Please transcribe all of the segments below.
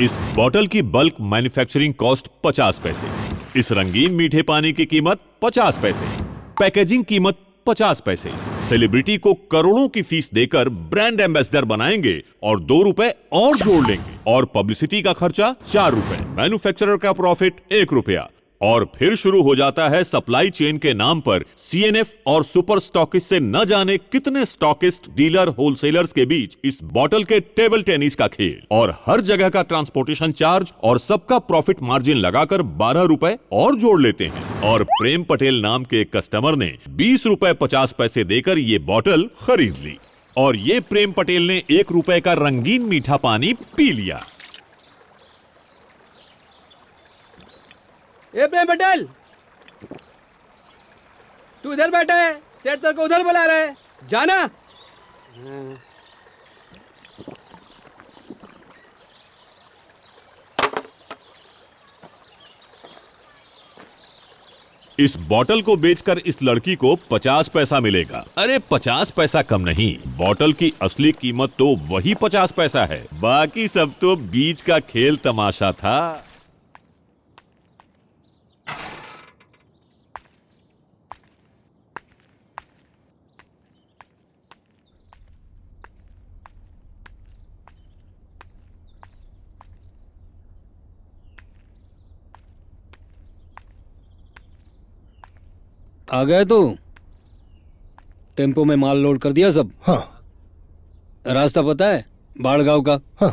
इस बॉटल की bulk manufacturing cost 50 पैसे, इस रंगीन मीठे पानी की कीमत 50 पैसे, पैकेजिंग कीमत 50 पैसे। सेलिब्रिटी को करोड़ों की फीस देकर ब्रांड एम्बेसडर बनाएंगे और 2 रुपए और जोड़ लेंगे, और पब्लिसिटी का खर्चा 4 रुपए, मैन्युफैक्चरर का प्रॉफिट 1 रुपया। और फिर शुरू हो जाता है सप्लाई चेन के नाम पर सीएनएफ और सुपर स्टॉकिस्ट से न जाने कितने स्टॉकिस्ट, डीलर, होलसेलर्स के बीच इस बॉटल के टेबल टेनिस का खेल। और हर जगह का ट्रांसपोर्टेशन चार्ज और सबका प्रॉफिट मार्जिन लगाकर 12 रुपए और जोड़ लेते हैं। और प्रेम पटेल नाम के एक कस्टमर ने 20 रुपए 50 पैसे देकर ये बॉटल खरीद ली, और ये प्रेम पटेल ने 1 रुपए का रंगीन मीठा पानी पी लिया। ए प्रेम पटेल, तू इधर बैठा है, सेठ तेरे को उधर बुला रहा है, जाना। इस बॉटल को बेचकर इस लड़की को 50 पैसा मिलेगा। अरे 50 पैसा कम नहीं, बॉटल की असली कीमत तो वही 50 पैसा है। बाकी सब तो बीच का खेल तमाशा था। आ गए तू? टेम्पो में माल लोड कर दिया सब? हाँ। रास्ता पता है? बाड़गांव का। हाँ।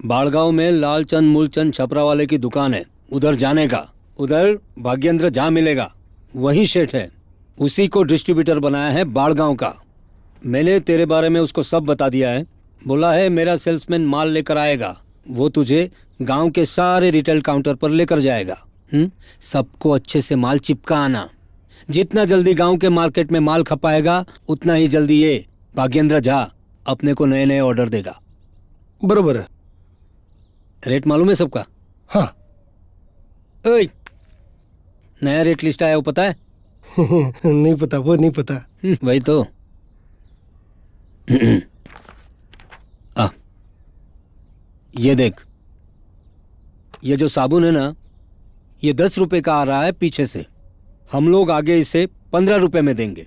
बाड़गांव में लालचंद मूलचंद छपरा वाले की दुकान है, उधर जाने का। उधर भाग्येंद्र झा मिलेगा, वही शेठ है, उसी को डिस्ट्रीब्यूटर बनाया है बाड़गांव का। मैंने तेरे बारे में उसको सब बता दिया है। बोला है मेरा सेल्समैन माल लेकर आएगा, वो तुझे गांव के सारे रिटेल काउंटर पर लेकर जाएगा। सबको अच्छे से माल चिपका आना। जितना जल्दी गांव के मार्केट में माल खपाएगा, उतना ही जल्दी ये भाग्येंद्र झा अपने को नए नए ऑर्डर देगा। बरोबर है। रेट मालूम है सबका? हाँ। ओए, नया रेट लिस्ट आया, वो पता है? नहीं पता, वो नहीं पता। वही तो। ये देख, ये जो साबुन है ना, ये 10 रुपए का आ रहा है पीछे से। हम लोग आगे इसे 15 रुपए में देंगे।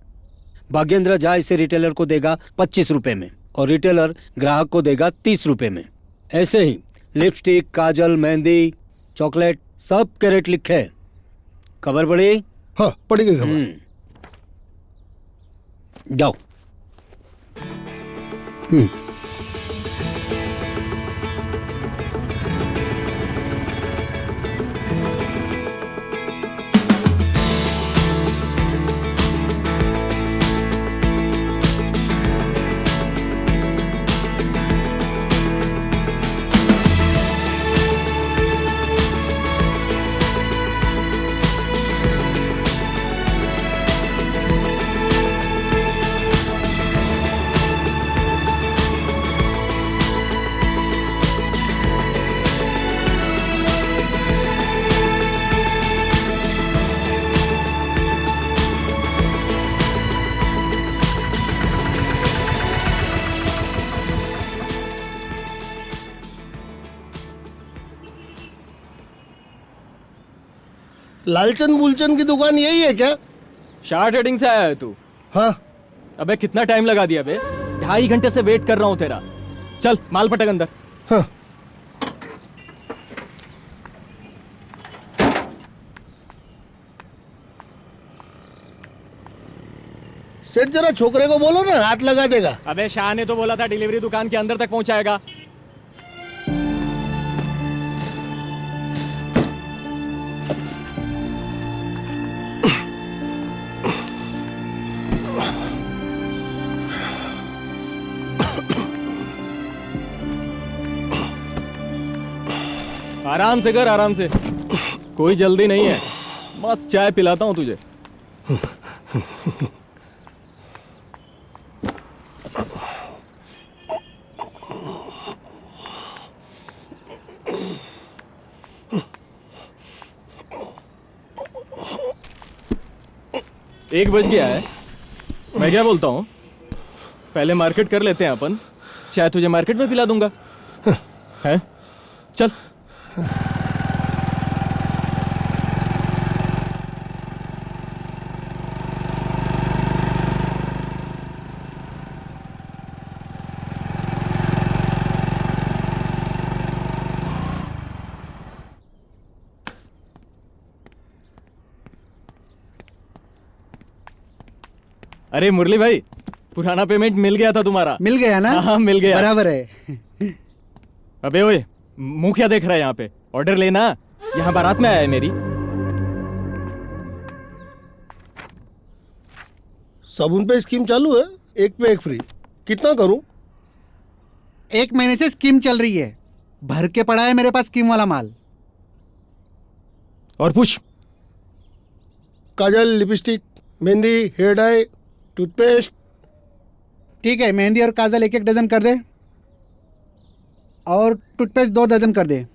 भाग्येंद्र झा इसे रिटेलर को देगा 25 रुपए में, और रिटेलर ग्राहक को देगा 30 रुपए में। ऐसे ही लिपस्टिक, काजल, मेहंदी, चॉकलेट, सब के रेट लिखे हैं। खबर पड़ी? हाँ, पड़ी गई खबर। जाओ। लालचंद मूलचंद की दुकान यही है क्या? शार्ट हेडिंग से आया है तू? हाँ। अबे कितना टाइम लगा दिया बे? 2.5 घंटे से वेट कर रहा हूँ तेरा। चल माल पटक अंदर। हाँ। सेठ जरा छोकरे को बोलो ना, हाथ लगा देगा। अबे शाह ने तो बोला था डिलीवरी दुकान के अंदर तक पहुंचाएगा। आराम से कर, आराम से, कोई जल्दी नहीं है। मस्त चाय पिलाता हूं तुझे। एक बज गया है। मैं क्या बोलता हूँ, पहले मार्केट कर लेते हैं अपन, चाय तुझे मार्केट में पिला दूंगा। है, चल। अरे मुरली भाई, पुराना पेमेंट मिल गया था तुम्हारा। मिल गया ना? हाँ मिल गया। बराबर है। अबे ओए, मुंह क्या देख रहा है यहाँ पे? ऑर्डर लेना, यहाँ बारात में आया है मेरी। साबुन पे स्कीम चालू है, एक पे एक फ्री। कितना करूं? 1 महीने से स्कीम चल रही है, भर के पड़ा है मेरे पास स्कीम वाला माल। और पूछ। काजल, lipstick, mehndi, hair dye, toothpaste. ठीक है, मेहंदी और काजल 1-1 डजन कर दे, और टूथपेस्ट 2 डजन कर दे।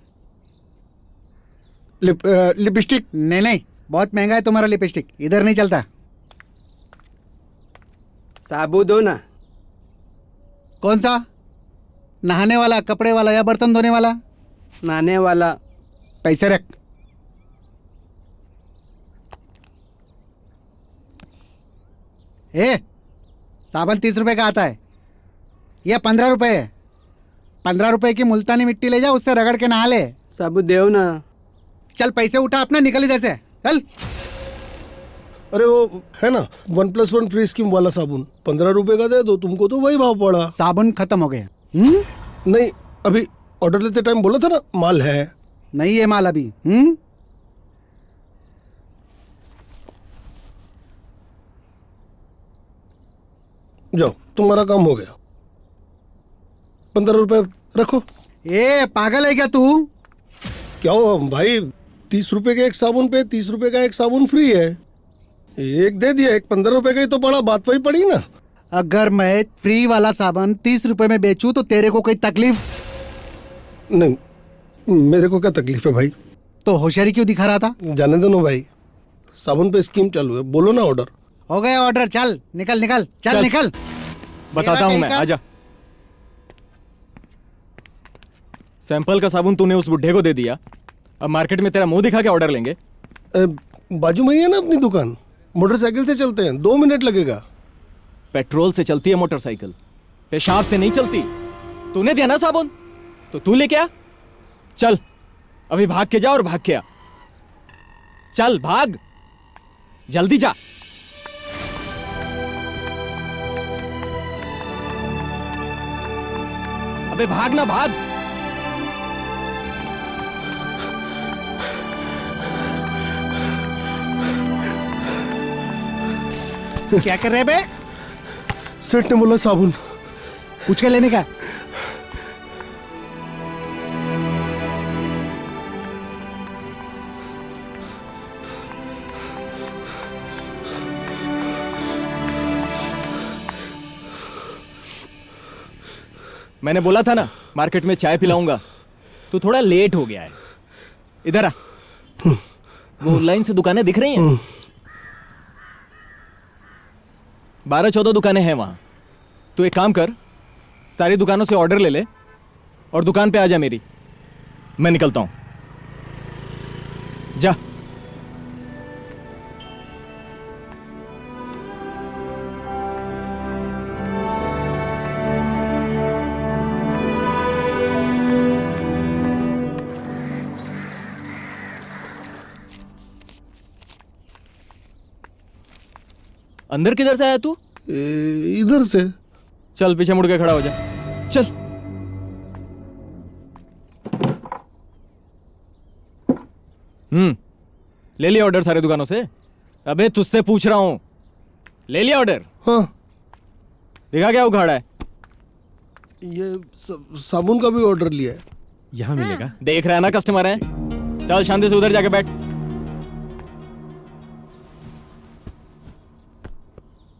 लिपस्टिक नहीं नहीं, बहुत महंगा है तुम्हारा लिपस्टिक, इधर नहीं चलता। साबु दो ना। कौन सा? नहाने वाला, कपड़े वाला या बर्तन धोने वाला? नहाने वाला। पैसे रख। साबुन 30 रुपए का आता है, यह 15 रुपए है। 15 रुपए की मुल्तानी मिट्टी ले जा, उससे रगड़ के नहा ले। साबु देव ना। चल पैसे उठा अपना, निकल इधर से, चल। अरे वो है ना 1+1 फ्री स्कीम वाला साबुन, 15 रुपए का दे दो, तुमको तो वही भाव पड़ा। साबुन खत्म हो गया। नहीं, अभी ऑर्डर लेते टाइम बोला था ना माल है। नहीं है माल अभी। जाओ, तुम्हारा काम हो गया। 15 रुपए रखो। पागल है क्या तू? क्या हो भाई, 30 रुपए के एक साबुन पे 30 रुपए का एक साबुन फ्री है। एक दे दिया, एक 15 रुपए का ही तो पड़ा, बात वही पड़ी ना। अगर मैं फ्री वाला साबुन 30 रुपए में बेचूं तो तेरे को कोई तकलीफ? नहीं, मेरे को क्या तकलीफ है भाई। तो होशियारी क्यों दिखा रहा था? जाने दो ना भाई, साबुन पे स्कीम चालू है, बोलो ना ऑर्डर। हो गया ऑर्डर, चल निकल निकल, चल निकल। बताता हूँ मैं, आजा। सैंपल का साबुन तूने उस बुढ़े को दे दिया, अब मार्केट में तेरा मुंह दिखा के ऑर्डर लेंगे? बाजू में ही है ना अपनी दुकान, मोटरसाइकिल से चलते हैं, 2 मिनट लगेगा। पेट्रोल से चलती है मोटरसाइकिल, पेशाब से नहीं चलती। तूने दिया ना साबुन, तो तू लेके आ। चल अभी भाग के जा, और भाग के आ। चल भाग, जल्दी जा। अबे भाग ना, भाग। क्या कर रहे बे? सेठ ने बोला साबुन। पूछ के लेने का। मैंने बोला था ना मार्केट में चाय पिलाऊंगा, तू थोड़ा लेट हो गया है। इधर आ। वो लाइन से दुकानें दिख रही हैं? 12-14 दुकानें हैं वहां। तू एक काम कर, सारी दुकानों से ऑर्डर ले ले और दुकान पे आ जा मेरी। मैं निकलता हूं, जा। अंदर किधर से आया तू? इधर से। चल पीछे मुड़ के खड़ा हो जा, चल। ले लिया ऑर्डर सारे दुकानों से? अबे तुझसे पूछ रहा हूं, ले लिया ऑर्डर? हाँ, दिखा क्या उखाड़ा है? ये साबुन का भी ऑर्डर लिया है। यहाँ मिलेगा। देख रहा है ना कस्टमर है। चल शांति से उधर जाके बैठ।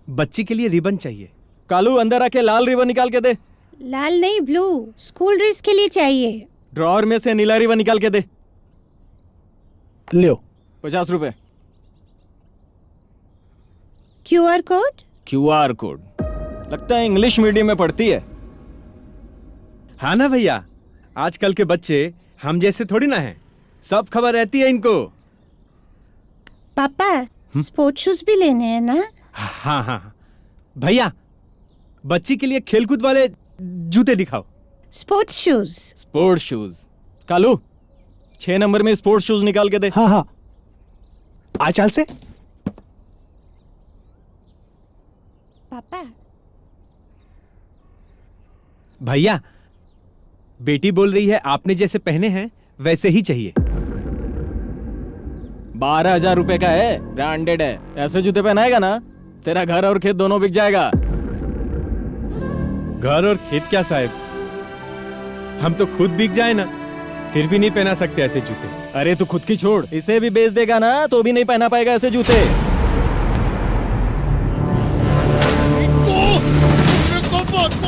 बच्ची के लिए रिबन चाहिए। कालू अंदर आके लाल रिबन निकाल के दे। लाल नहीं, ब्लू। स्कूल ड्रेस के लिए चाहिए। ड्रॉअर में से नीला रिबन निकाल के दे। लो 50 रुपए। QR code? QR code? लगता है इंग्लिश मीडियम में पढ़ती है। हाँ ना भैया, आजकल के बच्चे हम जैसे थोड़ी ना हैं, सब खबर रहती है इनको। पापा स्पोर्ट्स शूज भी लेने हैं ना? हाँ हाँ भैया, बच्ची के लिए खेलकूद वाले जूते दिखाओ। Sports shoes. Sports shoes. Kalu 6 number में स्पोर्ट्स शूज निकाल के दे। हाँ हाँ, आचाल से। पापा भैया, बेटी बोल रही है आपने जैसे पहने हैं वैसे ही चाहिए। 12,000 रुपए का है, ब्रांडेड है। ऐसे जूते पहनाएगा ना तेरा घर और खेत दोनों बिक जाएगा। घर और खेत क्या साहब, हम तो खुद बिक जाए ना, फिर भी नहीं पहना सकते ऐसे जूते। अरे तू खुद की छोड़, इसे भी बेच देगा ना तो भी नहीं पहना पाएगा ऐसे जूते।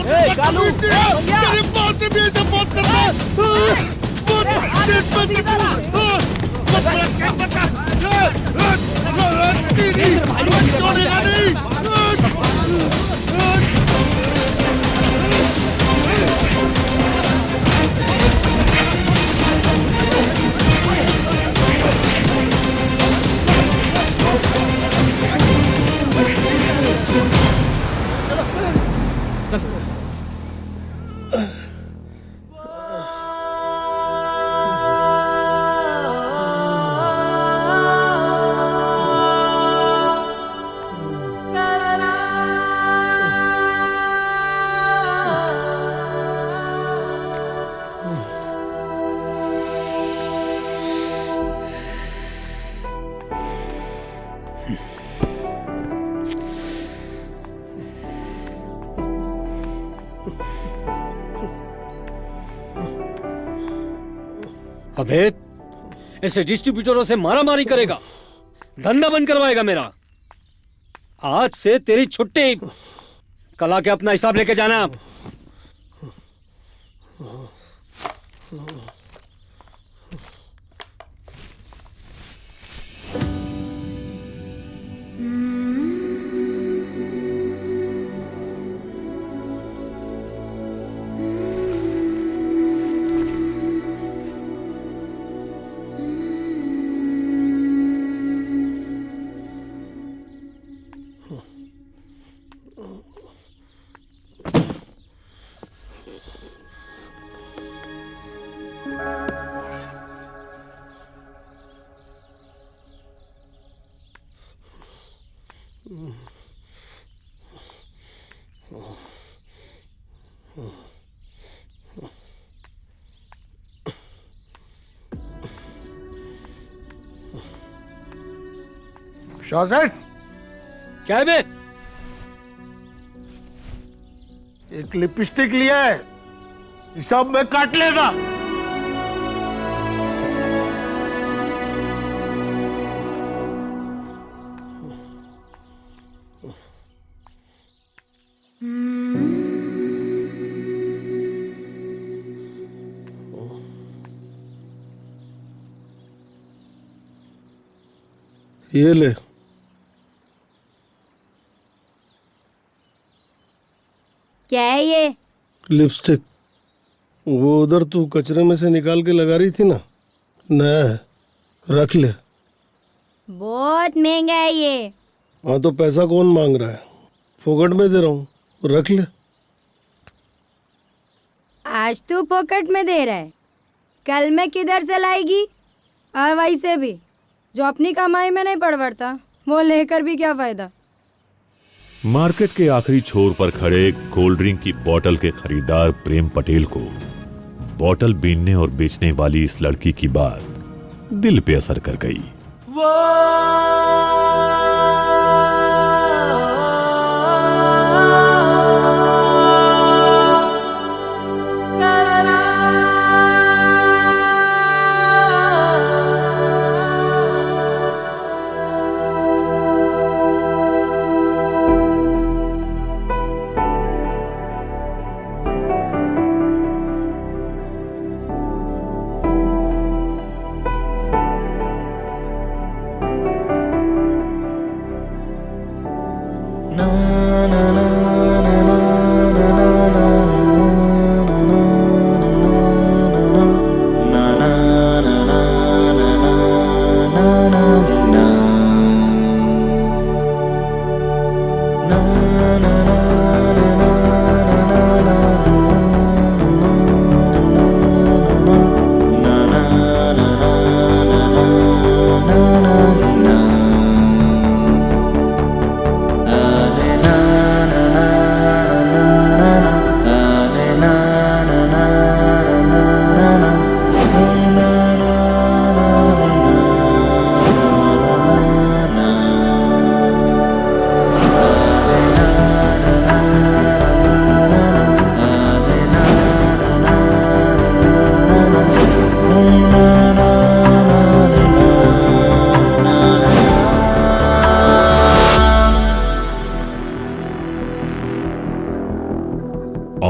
ए, कालू, तेरे बात से भी ऐसे बात करना अबे ऐसे डिस्ट्रीब्यूटरों से मारामारी करेगा, धंधा बंद करवाएगा मेरा। आज से तेरी छुट्टी। कल आके अपना हिसाब लेके जाना। शाह सेठ, क्या है बे? एक लिपस्टिक लिया है, हिसाब में काट लेगा। ये ले। क्या है ये? लिपस्टिक। वो उधर तू कचरे में से निकाल के लगा रही थी ना, नया है, रख ले। बहुत महंगा है ये। हाँ तो पैसा कौन मांग रहा है, फोकट में दे रहा हूँ, रख ले। आज तू पॉकेट में दे रहा है, कल में किधर से लाएगी? और वैसे भी जो अपनी कमाई में नहीं पड़ता वो लेकर भी क्या फायदा। मार्केट के आखिरी छोर पर खड़े कोल्ड ड्रिंक की बोतल के खरीदार प्रेम पटेल को बोतल बीनने और बेचने वाली इस लड़की की बात दिल पे असर कर गई।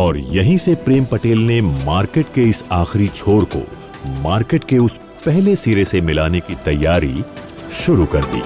और यहीं से प्रेम पटेल ने मार्केट के इस आखिरी छोर को मार्केट के उस पहले सिरे से मिलाने की तैयारी शुरू कर दी।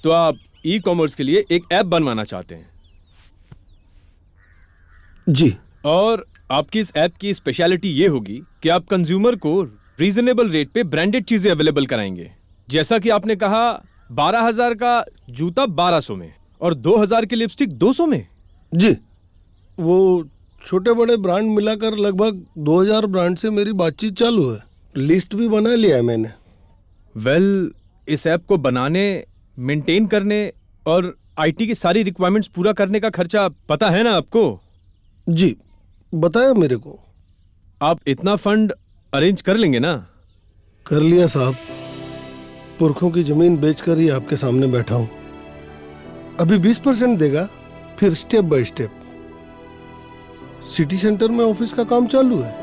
तो आप ई कॉमर्स के लिए एक ऐप बनवाना चाहते हैं जी। और आपकी इस ऐप की स्पेशलिटी ये होगी कि आप कंज्यूमर को रीजनेबल रेट पे ब्रांडेड चीजें अवेलेबल कराएंगे। जैसा कि आपने कहा 12,000 का जूता 1200 में और 2,000 की लिपस्टिक 200 में। जी, वो छोटे बड़े ब्रांड मिलाकर लगभग 2,000 ब्रांड से मेरी बातचीत चालू है। लिस्ट भी बना लिया है मैंने। वेल, इस ऐप को बनाने, मेंटेन करने और आईटी की सारी रिक्वायरमेंट्स पूरा करने का खर्चा पता है ना आपको? जी, बताया मेरे को। आप इतना फंड अरेंज कर लेंगे ना? कर लिया साहब, पुरखों की जमीन बेचकर ही आपके सामने बैठा हूं। अभी 20% देगा, फिर step by step. City centre में ऑफिस का काम चालू है।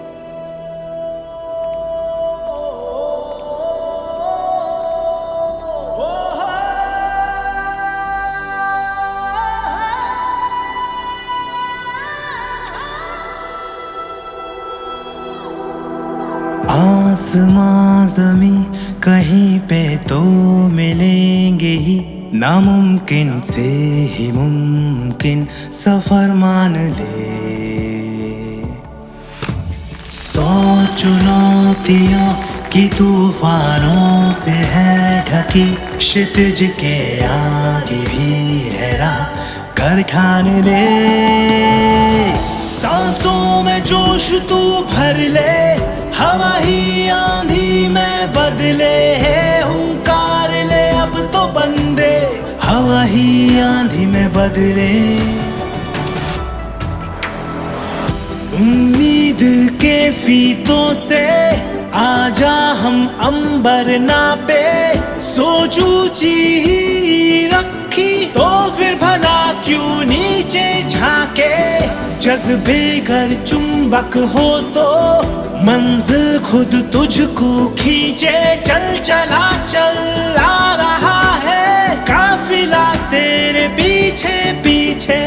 आसमां ज़मीं कहीं पे तो मिलेंगे ही, नामुमकिन से ही मुमकिन सफर मान ले। 100 चुनौतियों की तूफानों से है ढकी, क्षितिज के आगे भी है राह, कर ठान ले। सांसों में जोश तू भर ले, हवा ही आंधी में बदले है, हुंकार ले अब तो बंदे, हवा ही आंधी में बदले। उम्मीद के फीतों से आजा हम अंबर नापे, सोच ऊंची ही रखी तो फिर भला क्यों नीचे झांके। जज्बे कर चुंबक हो तो मंजिल खुद तुझको खींचे। चल चला चल आ रहा है काफिला तेरे पीछे पीछे,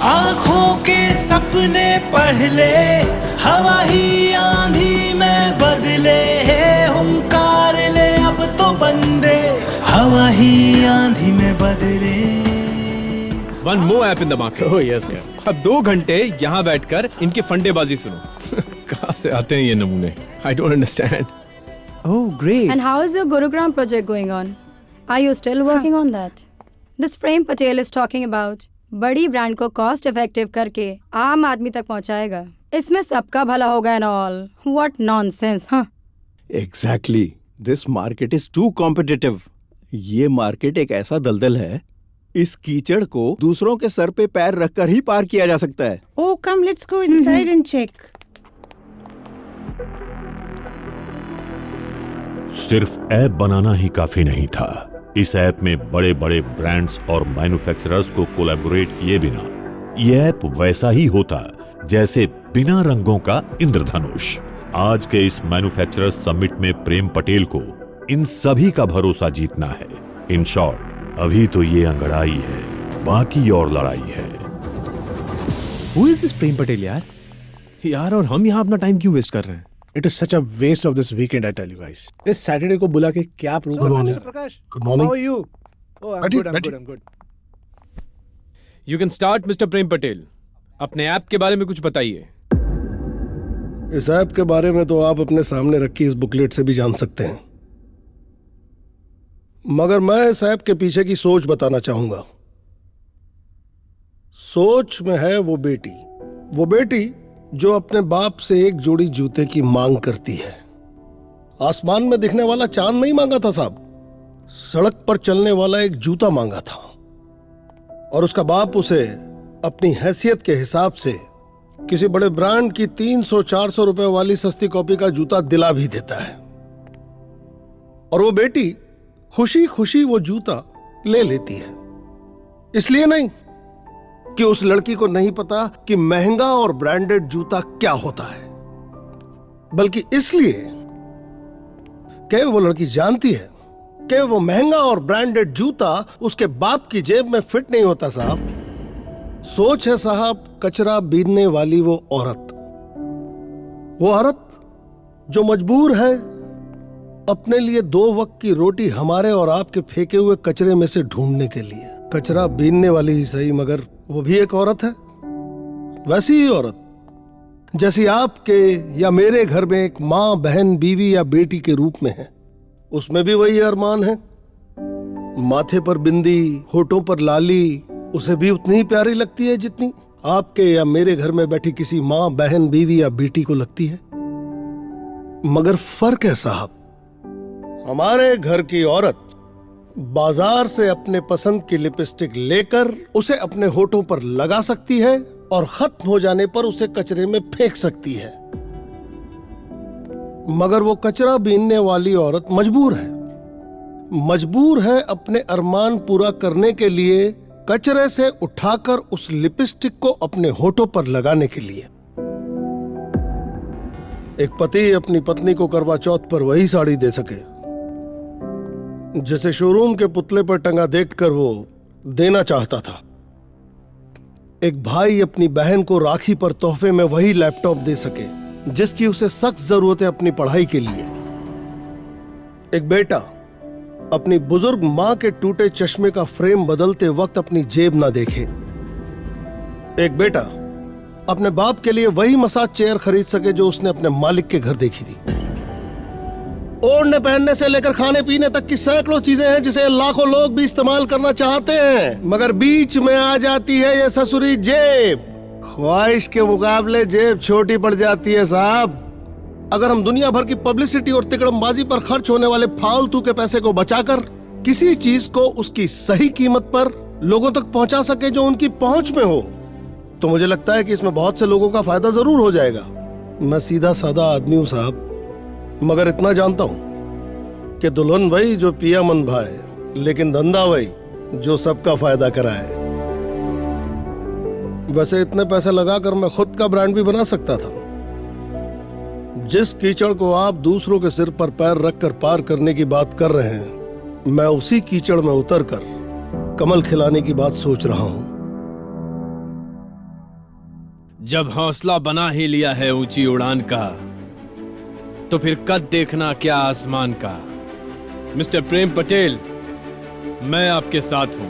आंखों के सपने पढ़ ले, हवा ही आंधी में बदले है, हुंकार ले अब तो बंदे, हवा ही आंधी में बदले। One more app in the market. Oh yes यार, अब 2 घंटे यहाँ बैठकर इनकी फंडेबाजी सुनो। कहाँ से आते हैं ये नमूने? I don't understand. Oh, great. And how is your Gurugram project going on? Are you still working on that? This Prem Patel is talking about बड़ी ब्रांड को कॉस्ट इफेक्टिव करके आम आदमी तक पहुंचाएगा। इसमें सबका भला होगा एंड ऑल। What nonsense, हाँ? Exactly. This market is too competitive. ये मार्केट एक ऐसा दलदल है, इस कीचड़ को दूसरों के सर पे पैर रखकर ही पार किया जा सकता है। Oh, come, let's go inside and check. सिर्फ ऐप बनाना ही काफी नहीं था। इस ऐप में बड़े बड़े ब्रांड्स और मैन्युफैक्चरर्स को कोलैबोरेट किए बिना यह ऐप वैसा ही होता जैसे बिना रंगों का इंद्रधनुष। आज के इस मैन्युफैक्चरर्स समिट में प्रेम पटेल को इन सभी का भरोसा जीतना है। इन शॉर्ट, अभी तो ये अंगड़ाई है, बाकी और लड़ाई है। Who is this प्रेम पटेल यार? यार, और हम यहाँ अपना टाइम क्यों वेस्ट कर रहे हैं? It is such a waste of this weekend, I tell you guys. इस सैटरडे को बुला के क्या प्रूव करवाना है? Prakash, good morning. how are you? Oh, I'm good, I'm good, I'm good. You can start, mister Prem Patel. अपने ऐप के बारे में कुछ बताइए। इस ऐप के बारे में तो आप अपने सामने रखी इस बुकलेट से भी जान सकते हैं, मगर मैं इस ऐप के पीछे की सोच बताना चाहूंगा। सोच में है वो बेटी जो अपने बाप से एक जोड़ी जूते की मांग करती है। आसमान में दिखने वाला चांद नहीं मांगा था साहब, सड़क पर चलने वाला एक जूता मांगा था। और उसका बाप उसे अपनी हैसियत के हिसाब से किसी बड़े ब्रांड की 300-400 रुपए वाली सस्ती कॉपी का जूता दिला भी देता है। और वो बेटी खुशी खुशी वो जूता ले लेती है। इसलिए नहीं कि उस लड़की को नहीं पता कि महंगा और ब्रांडेड जूता क्या होता है, बल्कि इसलिए कि वो लड़की जानती है कि वो महंगा और ब्रांडेड जूता उसके बाप की जेब में फिट नहीं होता साहब। सोच है साहब कचरा बीनने वाली वो औरत जो मजबूर है अपने लिए 2 वक्त की रोटी हमारे और आपके फेंके हुए कचरे में से ढूंढने के लिए। कचरा बीनने वाली ही सही, मगर वो भी एक औरत है। वैसी ही औरत जैसी आपके या मेरे घर में एक माँ, बहन, बीवी या बेटी के रूप में है, उसमें भी वही अरमान है। माथे पर बिंदी, होठों पर लाली उसे भी उतनी ही प्यारी लगती है जितनी आपके या मेरे घर में बैठी किसी माँ, बहन, बीवी या बेटी को लगती है। मगर फर्क है साहब, हमारे घर की औरत बाजार से अपने पसंद की लिपस्टिक लेकर उसे अपने होठों पर लगा सकती है और खत्म हो जाने पर उसे कचरे में फेंक सकती है। मगर वो कचरा बीनने वाली औरत मजबूर है अपने अरमान पूरा करने के लिए कचरे से उठाकर उस लिपस्टिक को अपने होठों पर लगाने के लिए। एक पति अपनी पत्नी को करवा चौथ पर वही साड़ी दे सके जिसे शोरूम के पुतले पर टंगा देखकर वो देना चाहता था। एक भाई अपनी बहन को राखी पर तोहफे में वही लैपटॉप दे सके जिसकी उसे सख्त जरूरत है अपनी पढ़ाई के लिए। एक बेटा अपनी बुजुर्ग मां के टूटे चश्मे का फ्रेम बदलते वक्त अपनी जेब ना देखे। एक बेटा अपने बाप के लिए वही मसाज चेयर खरीद सके जो उसने अपने मालिक के घर देखी थी। ओढ़ने पहनने से लेकर खाने पीने तक की सैकड़ों चीजें हैं जिसे लाखों लोग भी इस्तेमाल करना चाहते हैं, मगर बीच में आ जाती है ये ससुरी जेब। ख्वाहिश के मुकाबले जेब छोटी पड़ जाती है साहब। अगर हम दुनिया भर की पब्लिसिटी और तिकड़मबाजी पर खर्च होने वाले फालतू के पैसे को बचाकर किसी चीज को उसकी सही कीमत पर लोगों तक पहुंचा सके जो उनकी पहुंच में हो, तो मुझे लगता है कि इसमें बहुत से लोगों का फायदा जरूर हो जाएगा। मैं सीधा साधा आदमी हूं साहब, मगर इतना जानता हूं कि दुल्हन वही जो पिया मन भाए, लेकिन धंधा वही जो सबका फायदा कराए। वैसे इतने पैसे लगाकर मैं खुद का ब्रांड भी बना सकता था। जिस कीचड़ को आप दूसरों के सिर पर पैर रखकर पार करने की बात कर रहे हैं, मैं उसी कीचड़ में उतरकर कमल खिलाने की बात सोच रहा हूं। जब हौसला बना ही लिया है ऊंची उड़ान का, तो फिर कद देखना क्या आसमान का। मिस्टर प्रेम पटेल, मैं आपके साथ हूं।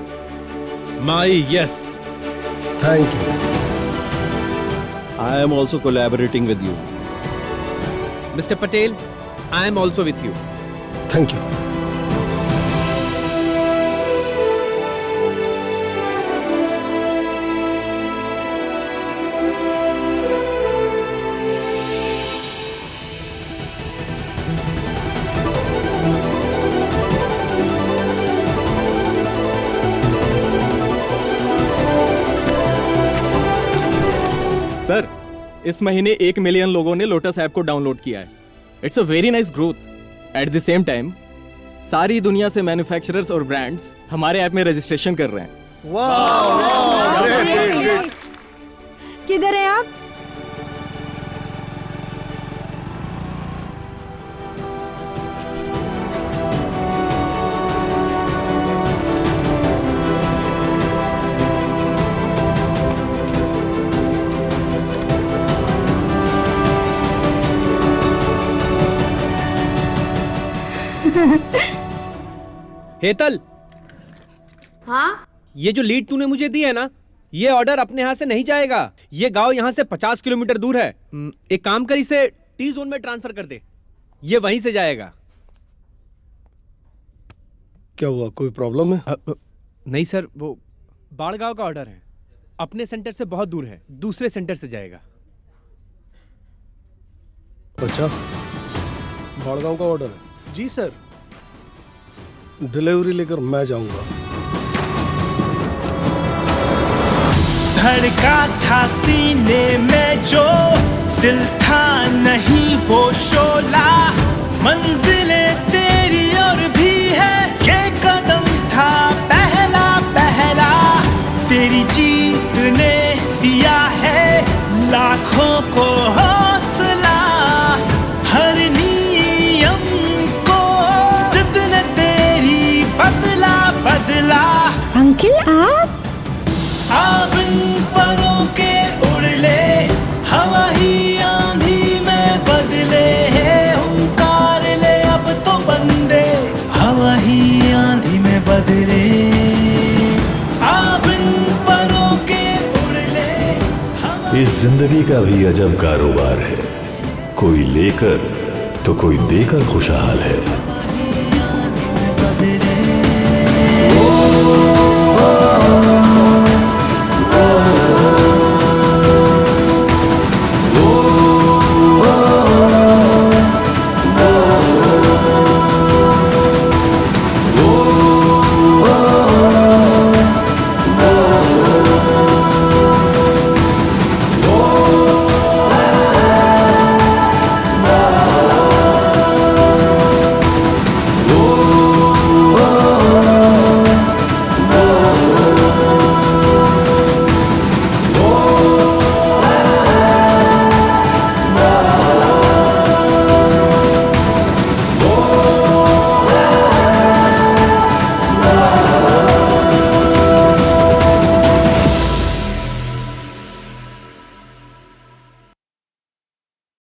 My yes. Thank you. I am also collaborating with you. Mister Patel, I am also with you. Thank you. Sir, इस महीने 1 मिलियन लोगों ने लोटस ऐप को डाउनलोड किया है। It's a very nice growth. At the same time सारी दुनिया से मैन्युफैक्चरर्स और ब्रांड्स हमारे ऐप में रजिस्ट्रेशन कर रहे हैं। वाह, ग्रेट। किधर है आप? हेतल, हाँ? ये जो लीड तूने मुझे दी है ना, ये ऑर्डर अपने यहाँ से नहीं जाएगा। ये गांव यहाँ से 50 किलोमीटर दूर है। एक काम कर, इसे टी जोन में ट्रांसफर कर दे, ये वहीं से जाएगा। क्या हुआ, कोई प्रॉब्लम है? नहीं सर, वो बाढ़ गांव का ऑर्डर है। अपने सेंटर से बहुत दूर है, दूसरे सेंटर से जाएगा। अच्छा, बाड़गांव का ऑर्डर है। जी सर। डिलीवरी लेकर मैं जाऊंगा। धड़का था सीने में जो दिल था नहीं वो शोला, मंजिले तेरी और भी है, ये कदम था पहला पहला, तेरी जीत ने दिया है लाखों को हौसला, हर नियम को जिद ने तेरी बदला बदला। अंकल आप अब इन परों के उड़ ले, हवा ही आंधी में बदले है, हुंकार ले अब तो बंदे, हवा ही आंधी में बदले। अब इन परों के उड़ ले। इस जिंदगी का भी अजब कारोबार है, कोई लेकर तो कोई देकर खुशहाल है।